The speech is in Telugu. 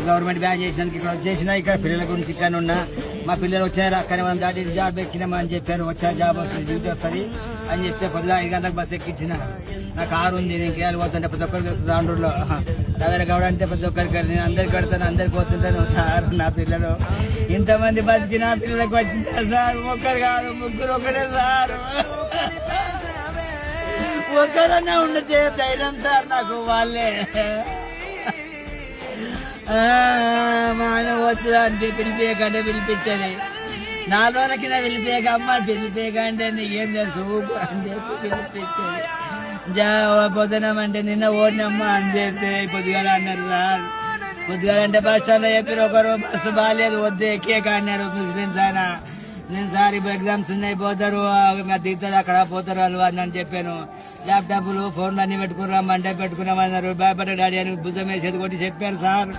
గవర్నమెంట్ బ్యాన్ చేసినందుకు ఇక్కడ వచ్చేసిన ఇక్కడ పిల్లల గురించి ఇక్కడ ఉన్నా మా పిల్లలు వచ్చారు అక్కడ మనం దాటి జాబ్ ఎక్కినామా అని చెప్పారు వచ్చా జాబ్ వస్తుంది డ్యూటీ వస్తుంది అని చెప్తే పొద్దున 5 గంటలకు బస్సు ఎక్కించిన నా కారు ఉంది నేను కేరళ పోతుంటే ప్రతి ఒక్కరికి వస్తుంది ఆండ్రూరులో రవేర గౌడ అంటే ప్రతి ఒక్కరికి నేను అందరికి కడతాను అందరికి పోతుంటాను సార్ నా పిల్లలు ఇంతమంది బతికి నా పిల్లలకు వచ్చిందా సార్ ఒక్కరు కాదు ముగ్గురు ఒకటే సార్ ఒక్కరన్నా ఉండదు ధైర్యం సార్ నాకు వాళ్ళే మా ఆయన వస్తుందా అంటే పిలిపేయకంటే పిలిపించని 4 రోజుల కింద పిలిపేయక అమ్మ పిలిపేయకంటే నీకేం తెలుసు అంటే పిలిపించేది పోతున్నామంటే నిన్న ఓడినమ్మా అని చెప్తే పొద్దుగాల అన్నారు సార్ పొద్దుగాల అంటే బస్ స్టాండ్ లో చెప్పారు ఒకరు బస్సు బాగాలేదు వద్దు ఎక్కేక అన్నారు ముస్లిమ్స్ ఆయన నేను సార్ ఇప్పుడు ఎగ్జామ్స్ ఉన్నాయి పోతారు దిగుతుంది అక్కడ పోతారు వాళ్ళు అని చెప్పాను ల్యాప్టాప్లు ఫోన్లు అన్ని పెట్టుకున్నామంటే పెట్టుకున్నామన్నారు భయపడ్డ డాడీ అని భుజం వేసేది కొట్టి చెప్పారు సార్